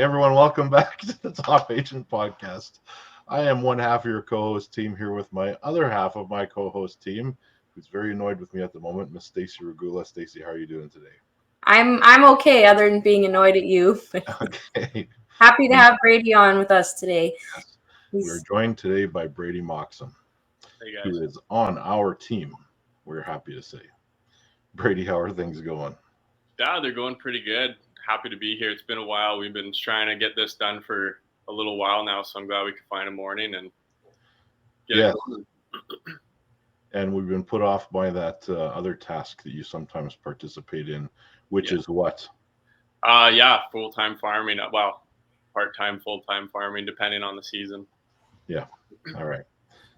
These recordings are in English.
everyone, welcome back to the Top Agent Podcast. I am one half of your co-host team here with my other half of my co-host team, who's very annoyed with me at the moment, Miss Stacey Regula. Stacey, how are you doing today? I'm okay, other than being annoyed at you. Okay. Happy to have Brady on with us today. Yes. We're joined today by Brady Moxham, Hey guys. who is on our team, we're happy to say. Brady, how are things going? Yeah, they're going pretty good. Happy to be here. It's been a while. We've been trying to get this done for a little while now, so I'm glad we could find a morning and get it going. And we've been put off by that other task that you sometimes participate in, which is what? Full-time farming. Well, part-time, full-time farming, depending on the season. Yeah. All right.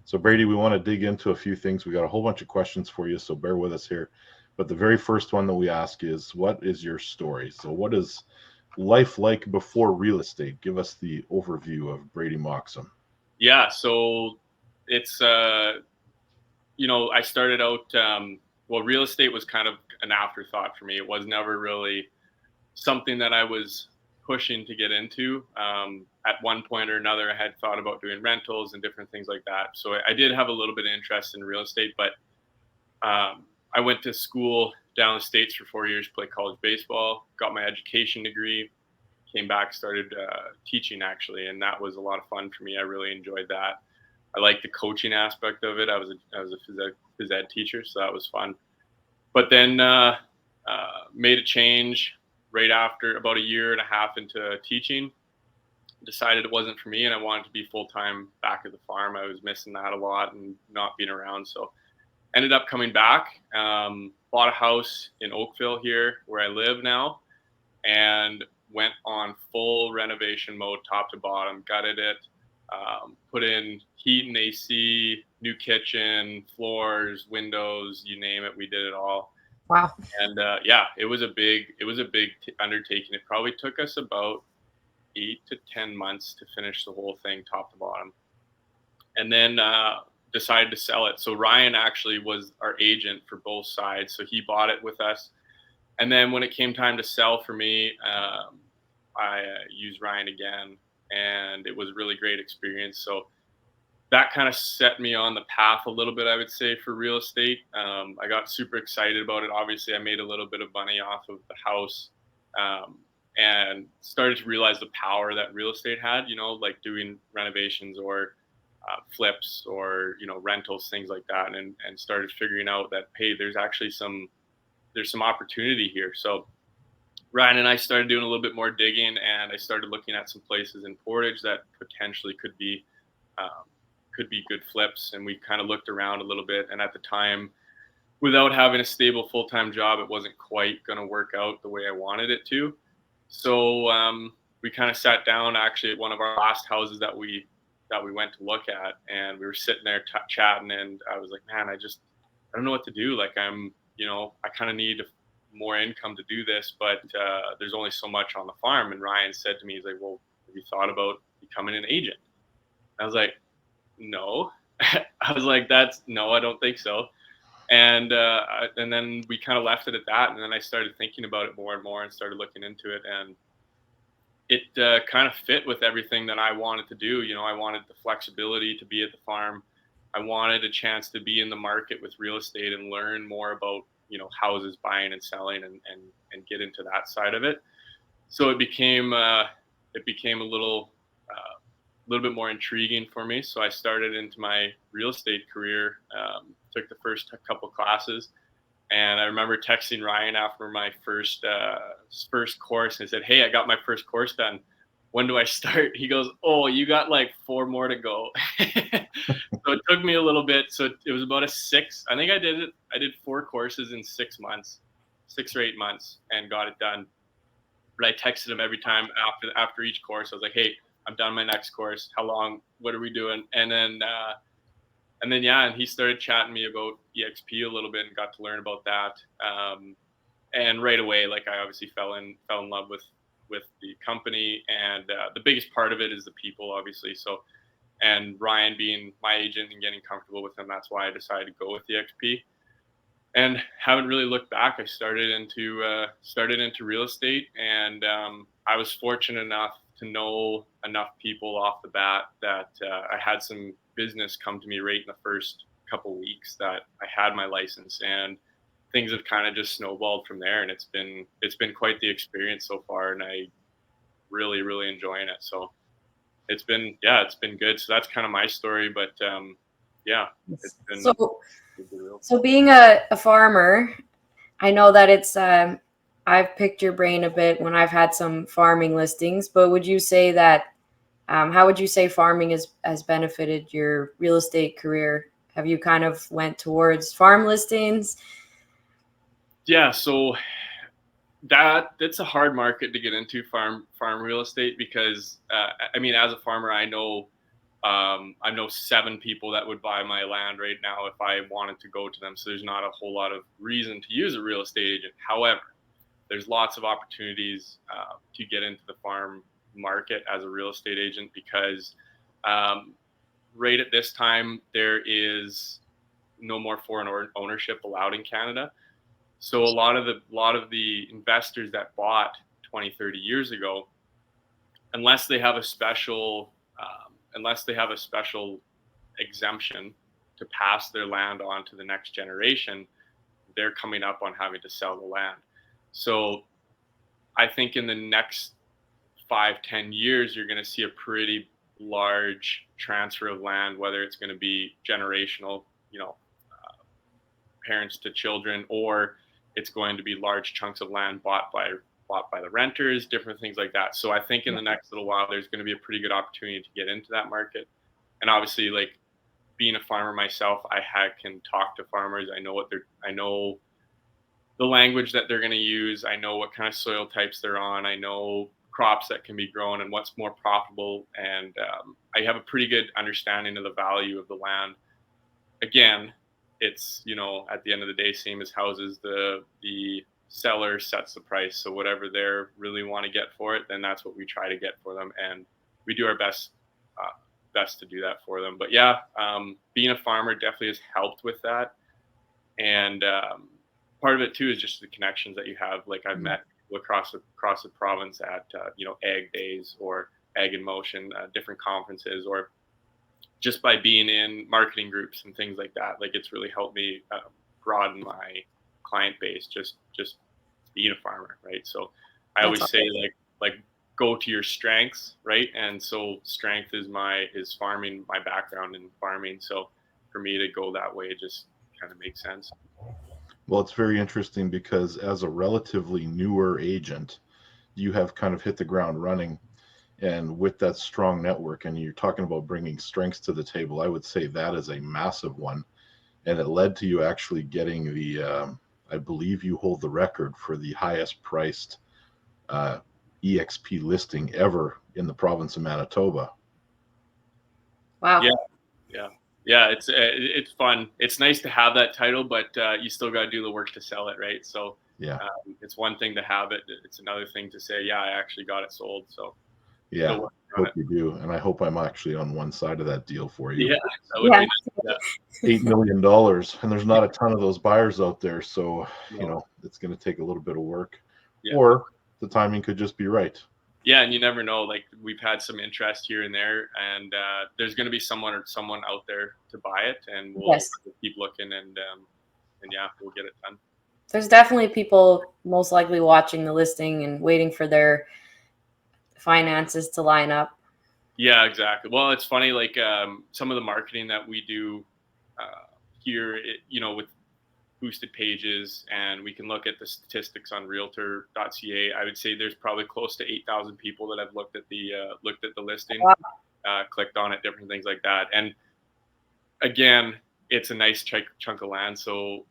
So Brady, we want to dig into a few things. We got a whole bunch of questions for you, so bear with us here. But the very first one that we ask is, what is your story? So what is life like before real estate? Give us the overview of Brady Moxham. Yeah, so it's, I started out, real estate was kind of an afterthought for me. It was never really something that I was pushing to get into. At one point or another, I had thought about doing rentals and different things like that. So I did have a little bit of interest in real estate, but I went to school down the States for 4 years, played college baseball, got my education degree, came back, started teaching actually, and that was a lot of fun for me. I really enjoyed that. I liked the coaching aspect of it. I was a phys ed teacher, so that was fun. But then made a change right after, about a year and a half into teaching. Decided it wasn't for me, and I wanted to be full-time back at the farm. I was missing that a lot and not being around, so ended up coming back, bought a house in Oakville here where I live now, and went on full renovation mode, top to bottom, gutted it, put in heat and AC, new kitchen, floors, windows, you name it, we did it all. Wow. And it was a big undertaking. It probably took us about 8 to 10 months to finish the whole thing, top to bottom. And then decided to sell it. So Ryan actually was our agent for both sides. So he bought it with us. And then when it came time to sell for me, I used Ryan again, and it was a really great experience. So that kind of set me on the path a little bit, I would say, for real estate. I got super excited about it. Obviously, I made a little bit of money off of the house, and started to realize the power that real estate had, like doing renovations or flips or, rentals, things like that. And started figuring out that, hey, there's actually some opportunity here. So Ryan and I started doing a little bit more digging, and I started looking at some places in Portage that potentially could be good flips. And we kind of looked around a little bit. And at the time, without having a stable full-time job, it wasn't quite going to work out the way I wanted it to. So we kind of sat down actually at one of our last houses that we went to look at, and we were sitting there chatting, and I was like, man, I don't know what to do. Like I kind of need more income to do this, but there's only so much on the farm. And Ryan said to me, he's like, well, have you thought about becoming an agent? I was like, no. I was like, no, I don't think so. And then we kind of left it at that. And then I started thinking about it more and more and started looking into it. And it kind of fit with everything that I wanted to do. I wanted the flexibility to be at the farm. I wanted a chance to be in the market with real estate and learn more about, houses buying and selling and get into that side of it. So it became a little bit more intriguing for me. So I started into my real estate career, took the first couple classes, and I remember texting Ryan after my first course, and I said, hey, I got my first course done. When do I start? He goes, oh, you got like 4 more to go. So it took me a little bit. So it was about I think I did 4 courses in 6 months, 6 or 8 months, and got it done. But I texted him every time after each course. I was like, hey, I'm done my next course. How long? What are we doing? And then he started chatting me about eXp a little bit and got to learn about that. And right away, like I obviously fell in love with the company, and the biggest part of it is the people, obviously. So, and Ryan being my agent and getting comfortable with him, that's why I decided to go with eXp. And haven't really looked back. I started into real estate, and I was fortunate enough to know enough people off the bat that I had some business come to me right in the first couple weeks that I had my license, and things have kind of just snowballed from there. And it's been quite the experience so far, and I really enjoying it. So it's been good. So that's kind of my story, but it's been so being a farmer, I know that it's I've picked your brain a bit when I've had some farming listings, but would you say that how would you say farming has benefited your real estate career? Have you kind of went towards farm listings? Yeah, so that's a hard market to get into, farm real estate, because I mean, as a farmer, I know 7 people that would buy my land right now if I wanted to go to them. So there's not a whole lot of reason to use a real estate agent. However, there's lots of opportunities to get into the farm market as a real estate agent, because right at this time there is no more foreign ownership allowed in Canada. So a lot of the investors that bought 20, 30 years ago, unless they have a special exemption to pass their land on to the next generation, they're coming up on having to sell the land. So I think in the next 5-10 years, you're going to see a pretty large transfer of land, whether it's going to be generational, parents to children, or it's going to be large chunks of land bought by the renters, different things like that. So I think in the next little while, there's going to be a pretty good opportunity to get into that market. And obviously, like, being a farmer myself, I can talk to farmers. I know the language that they're going to use. I know what kind of soil types they're on. I know crops that can be grown and what's more profitable. And I have a pretty good understanding of the value of the land. Again, it's, at the end of the day, same as houses, the seller sets the price. So whatever they really want to get for it, then that's what we try to get for them. And we do our best to do that for them. But yeah, being a farmer definitely has helped with that. And part of it too is just the connections that you have. Like, I've met people across the province at ag days or ag in motion, different conferences, or just by being in marketing groups and things like that. Like, it's really helped me broaden my client base, just being a farmer, right? So I always say, like go to your strengths, right? And so strength is farming, my background in farming. So for me to go that way, it just kind of makes sense. Well, it's very interesting because as a relatively newer agent, you have kind of hit the ground running, and with that strong network, and you're talking about bringing strengths to the table, I would say that is a massive one. And it led to you actually getting the, I believe you hold the record for the highest priced eXp listing ever in the province of Manitoba. Wow. Yeah. It's fun. It's nice to have that title, but you still got to do the work to sell it, right? So yeah, it's one thing to have it. It's another thing to say, yeah, I actually got it sold. So yeah, I hope you do, and I hope I'm actually on one side of that deal for you. Yeah, that would be nice. $8 million, and there's not a ton of those buyers out there, so it's going to take a little bit of work, or the timing could just be right. Yeah, and you never know. Like, we've had some interest here and there, and there's going to be someone out there to buy it, and we'll keep looking, and yeah, we'll get it done. There's definitely people most likely watching the listing and waiting for their finances to line up. Yeah, exactly. Well, it's funny, like, some of the marketing that we do here, with boosted pages, and we can look at the statistics on realtor.ca. I would say there's probably close to 8,000 people that have looked at the listing, clicked on it, different things like that. And again, it's a nice chunk of land, so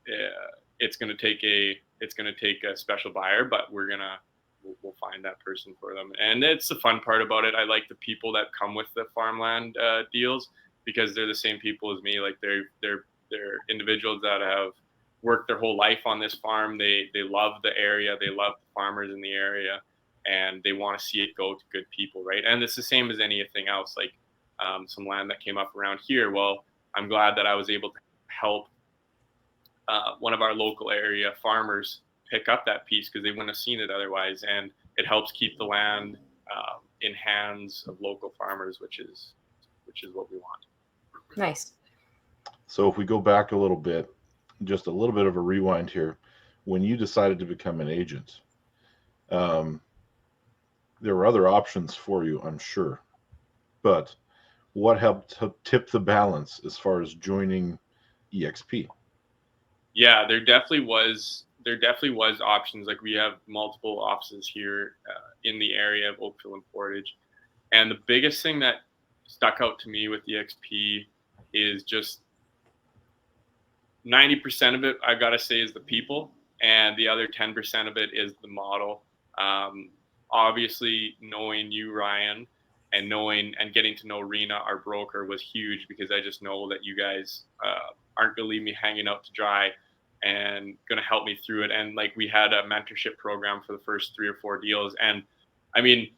it's going to take a special buyer, but we'll find that person for them. And it's the fun part about it. I like the people that come with the farmland deals, because they're the same people as me. Like, they're individuals that have worked their whole life on this farm. They love the area. They love the farmers in the area, and they want to see it go to good people, right? And it's the same as anything else. Like, some land that came up around here. Well, I'm glad that I was able to help one of our local area farmers pick up that piece, because they wouldn't have seen it otherwise. And it helps keep the land in hands of local farmers, which is what we want. Nice. So if we go back a little bit, just a little bit of a rewind here, when you decided to become an agent, there were other options for you, I'm sure, but what helped tip the balance as far as joining eXp? Yeah, there definitely was options. Like we have multiple offices here in the area of Oakville and Portage, and the biggest thing that stuck out to me with eXp is just 90% of it, I gotta say, is the people, and the other 10% of it is the model. Obviously, knowing you, Ryan, and getting to know Rena, our broker, was huge, because I just know that you guys aren't gonna leave me hanging out to dry and gonna help me through it. And like, we had a mentorship program for the first 3 or 4 deals, and I mean,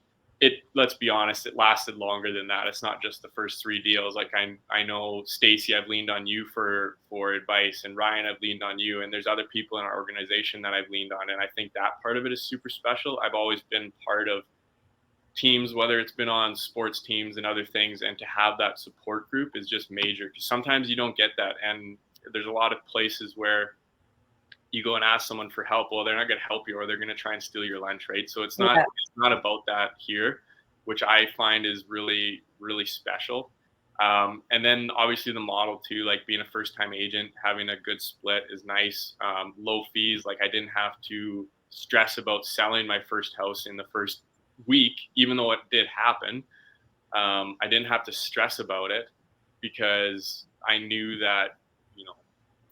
let's be honest, it lasted longer than that. It's not just the first 3 deals. Like I know Stacey, I've leaned on you for advice, and Ryan, I've leaned on you, and there's other people in our organization that I've leaned on. And I think that part of it is super special. I've always been part of teams, whether it's been on sports teams and other things, and to have that support group is just major, because sometimes you don't get that. And there's a lot of places where you go and ask someone for help, well, they're not going to help you, or they're going to try and steal your lunch, right? So it's not about that here, which I find is really, really special. And then obviously the model too, like being a first-time agent, having a good split is nice. Low fees, like I didn't have to stress about selling my first house in the first week, even though it did happen. I didn't have to stress about it, because I knew that,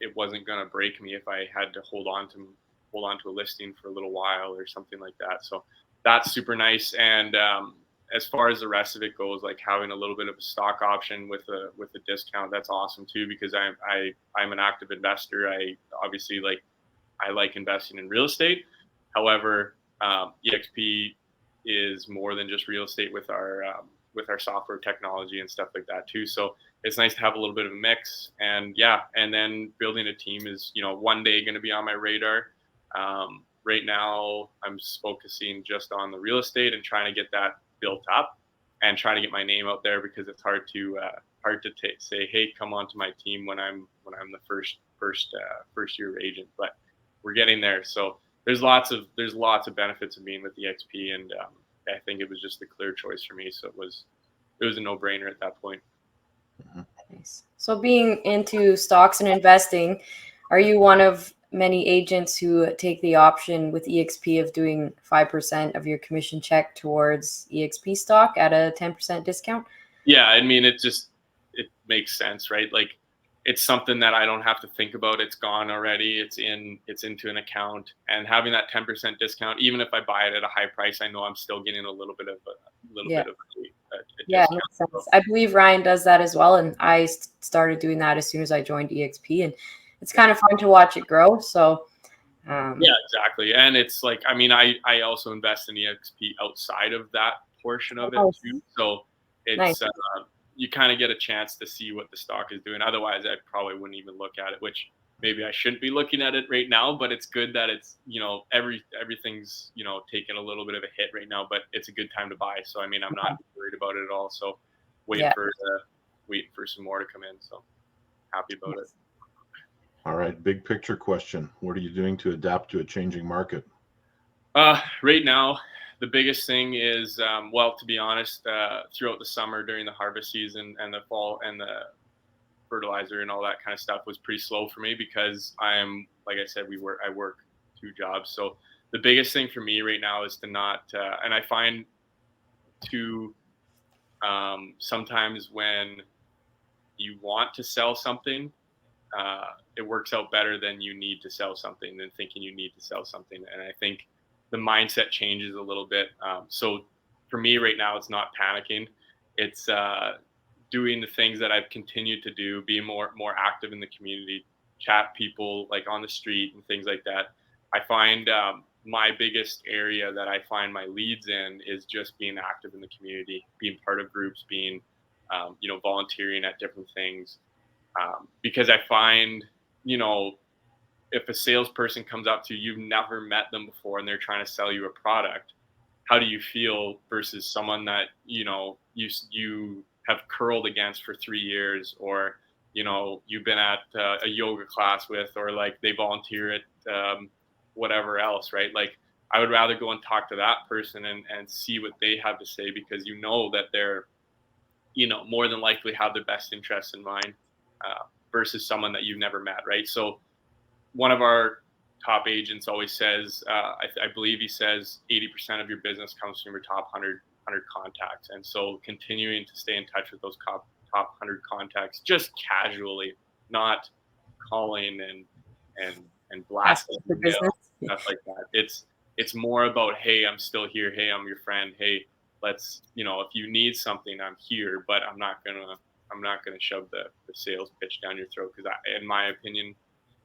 it wasn't going to break me if I had to hold on to a listing for a little while or something like that. So that's super nice. And as far as the rest of it goes, like having a little bit of a stock option with a discount, that's awesome too, because I'm an active investor. I obviously I like investing in real estate. However, eXp is more than just real estate with our software technology and stuff like that too. So it's nice to have a little bit of a mix. And and then building a team is, one day going to be on my radar. Right now I'm focusing just on the real estate and trying to get that built up and trying to get my name out there, because it's hard to say, hey, come on to my team when I'm the first year agent, but we're getting there. So there's lots of benefits of being with eXp, and I think it was just a clear choice for me. So it was a no-brainer at that point. Nice. So being into stocks and investing, are you one of many agents who take the option with eXp of doing 5% of your commission check towards eXp stock at a 10% discount? Yeah, I mean, it makes sense, right? Like, it's something that I don't have to think about. It's gone already. It's into an account, and having that 10% discount, even if I buy it at a high price, I know I'm still getting a little bit of a discount. Makes sense. I believe Ryan does that as well, and I started doing that as soon as I joined eXp, and it's kind of fun to watch it grow. So yeah, exactly. And it's like, I mean, I also invest in eXp outside of that portion of it too. So it's nice. You kind of get a chance to see what the stock is doing. Otherwise, I probably wouldn't even look at it, which maybe I shouldn't be looking at it right now, but it's good that it's, everything's, taking a little bit of a hit right now, but it's a good time to buy. So, I mean, I'm not worried about it at all. So waiting for some more to come in. So happy about it. All right. Big picture question. What are you doing to adapt to a changing market? Right now, the biggest thing is, to be honest, throughout the summer during the harvest season and the fall and the fertilizer and all that kind of stuff was pretty slow for me, because like I said, I work 2 jobs. So the biggest thing for me right now is to not, and I find sometimes when you want to sell something, it works out better than you need to sell something, than thinking you need to sell something. And I think the mindset changes a little bit. So for me right now, it's not panicking. It's doing the things that I've continued to do, being more active in the community, chat people like on the street and things like that. I find my biggest area that I find my leads in is just being active in the community, being part of groups, being, volunteering at different things. Because I find, if a salesperson comes up to you, you've never met them before, and they're trying to sell you a product, how do you feel versus someone that, you know, you have curled against for 3 years, or, you know, you've been at a yoga class with, or like they volunteer at whatever else, right? Like, I would rather go and talk to that person and see what they have to say, because you know that they're, you know, more than likely have their best interests in mind, versus someone that you've never met, right? So one of our top agents always says, I believe he says 80% of your business comes from your top 100 contacts. And so continuing to stay in touch with those top 100 contacts, just casually, not calling and blasting for email, business. stuff like that. It's more about, hey, I'm still here. Hey, I'm your friend. Hey, let's, you know, if you need something, I'm here, but I'm not gonna shove the sales pitch down your throat, because in my opinion,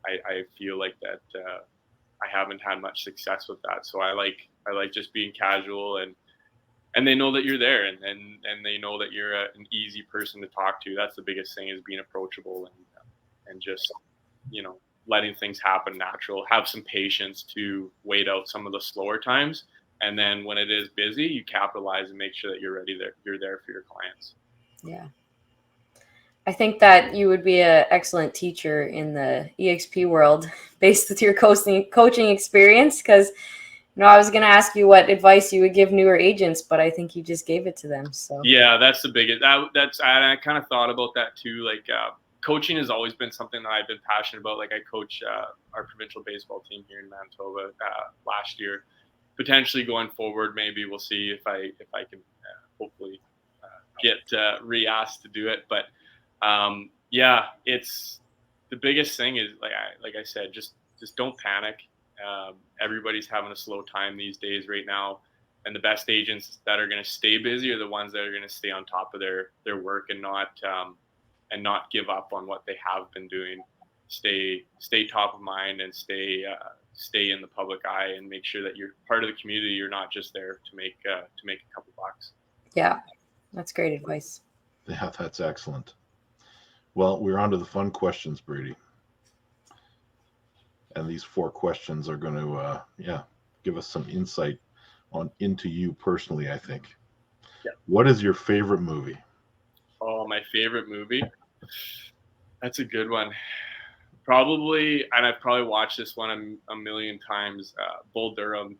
I feel like that I haven't had much success with that. So I like just being casual, and they know that you're there, and they know that you're an easy person to talk to. That's the biggest thing, is being approachable, and just, you know, letting things happen natural. Have some patience to wait out some of the slower times, and then when it is busy, you capitalize and make sure that you're ready there. You're there for your clients. Yeah. I think that you would be an excellent teacher in the eXp world based with your coaching experience, because, you know, I was going to ask you what advice you would give newer agents, but I think you just gave it to them. So yeah, that's the biggest. I kind of thought about that too. Like, coaching has always been something that I've been passionate about. Like, I coach our provincial baseball team here in Manitoba last year. Potentially going forward, maybe we'll see if I can hopefully get re-asked to do it. But yeah, it's the biggest thing is, like I said, just don't panic. Everybody's having a slow time these days right now, and the best agents that are going to stay busy are the ones that are going to stay on top of their work, and not give up on what they have been doing. Stay top of mind, and stay in the public eye, and make sure that you're part of the community. You're not just there to make a couple bucks. yeah, that's great advice. Yeah, that's excellent. Well, we're on to the fun questions, Brady. And these 4 questions are going to, give us some insight into you personally, I think. Yeah. What is your favorite movie? Oh, my favorite movie? That's a good one. Probably, and I've probably watched this one a million times, Bull Durham.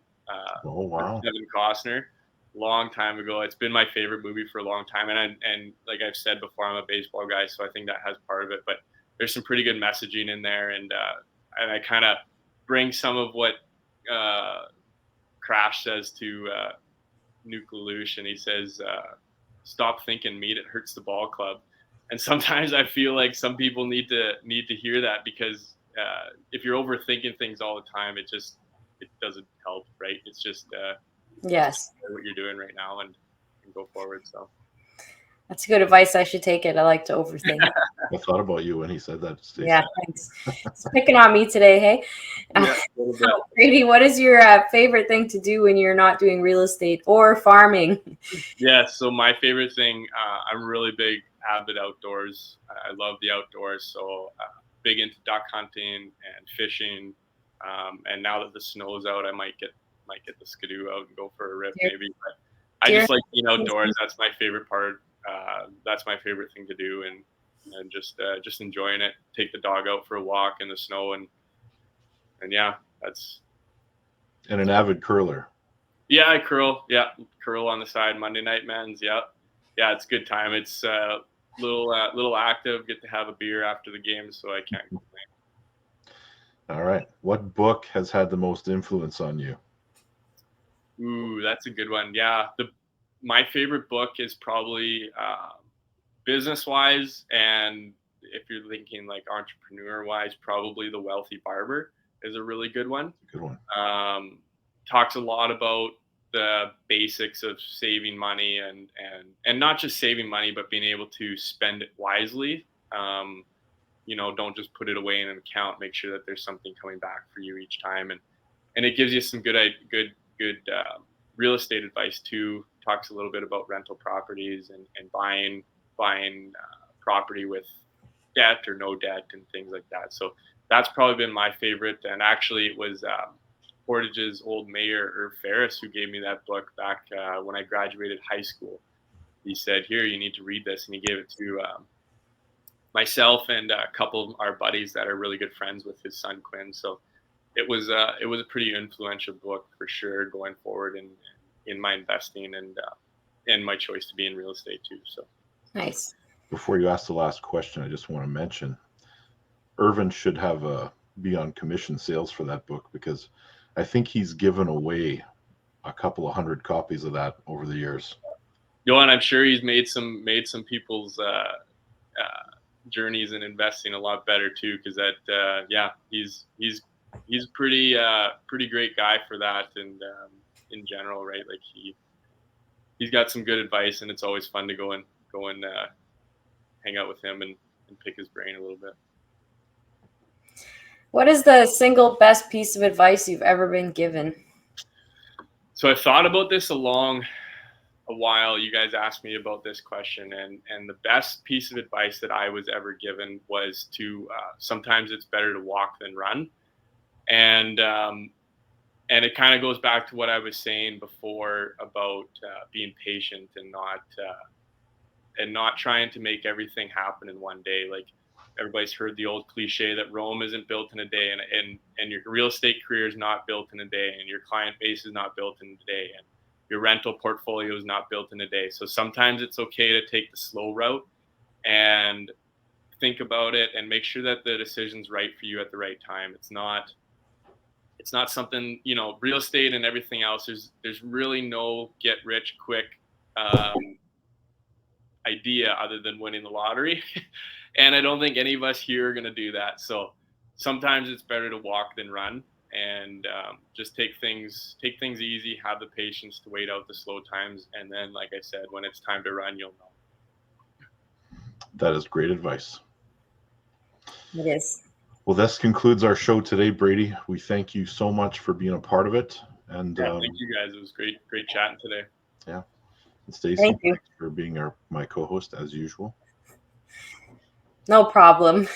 Oh, wow. Kevin Costner. Long time ago. It's been my favorite movie for a long time, and like I've said before, I'm a baseball guy, so I think that has part of it. But there's some pretty good messaging in there, and I kind of bring some of what Crash says to Nuke Lelouch, and he says, "Stop thinking meat; it hurts the ball club." And sometimes I feel like some people need to hear that, because if you're overthinking things all the time, it doesn't help, right? It's just Yes, what you're doing right now, and go forward. So that's good advice. I should take it. I like to overthink. I thought about you when he said that, Stacey. Yeah, thanks. It's picking on me today, hey? yeah, a little bit. So, Brady, what is your favorite thing to do when you're not doing real estate or farming? Yeah, so my favorite thing, I'm really big avid outdoors. I love the outdoors, so big into duck hunting and fishing. And now that the snow's out, I might get the skidoo out and go for a rip, maybe. But I just like being outdoors. That's my favorite part. That's my favorite thing to do, and just enjoying it. Take the dog out for a walk in the snow, and yeah, that's. And an avid curler. Yeah, I curl. Yeah, curl on the side. Monday night men's. Yeah, it's a good time. It's little active. Get to have a beer after the game, so I can't complain. All right. What book has had the most influence on you? Ooh, that's a good one. Yeah, my favorite book is probably business-wise, and if you're thinking like entrepreneur-wise, probably The Wealthy Barber is a really good one. Good one. Talks a lot about the basics of saving money, and not just saving money, but being able to spend it wisely. Don't just put it away in an account. Make sure that there's something coming back for you each time, and it gives you some good real estate advice too. Talks a little bit about rental properties and buying property with debt or no debt and things like that. So that's probably been my favorite. And actually, it was Portage's old mayor, Irv Ferris, who gave me that book back when I graduated high school. He said, "Here, you need to read this," and he gave it to myself and a couple of our buddies that are really good friends with his son Quinn. So it was a pretty influential book for sure going forward in my investing and my choice to be in real estate too. So Nice. Before you ask the last question, I just want to mention Irvin should have be on commission sales for that book, because I think he's given away a couple of 100 copies of that over the years. And I'm sure he's made some people's journeys in investing a lot better too, because that he's pretty great guy for that, and in general, right? Like he's got some good advice, and it's always fun to go and hang out with him and pick his brain a little bit. What is the single best piece of advice you've ever been given? So I've thought about this a while. You guys asked me about this question, and the best piece of advice that I was ever given was to sometimes it's better to walk than run. And it kind of goes back to what I was saying before about being patient and not trying to make everything happen in one day. Like, everybody's heard the old cliche that Rome isn't built in a day, and your real estate career is not built in a day, and your client base is not built in a day, and your rental portfolio is not built in a day. So sometimes it's okay to take the slow route and think about it and make sure that the decision's right for you at the right time. It's not something, real estate and everything else, there's really no get rich quick idea other than winning the lottery. And I don't think any of us here are going to do that. So sometimes it's better to walk than run, and just take things easy, have the patience to wait out the slow times. And then, like I said, when it's time to run, you'll know. That is great advice. It is. Well, this concludes our show today, Brady. We thank you so much for being a part of it. And thank you guys. It was great chatting today. Yeah. And Stacey, Thank you for being my co-host as usual. No problem.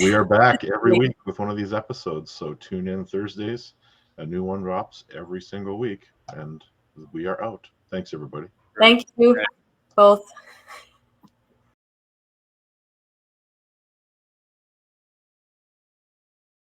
We are back every week with one of these episodes. So tune in Thursdays. A new one drops every single week. And we are out. Thanks, everybody. Thank you both.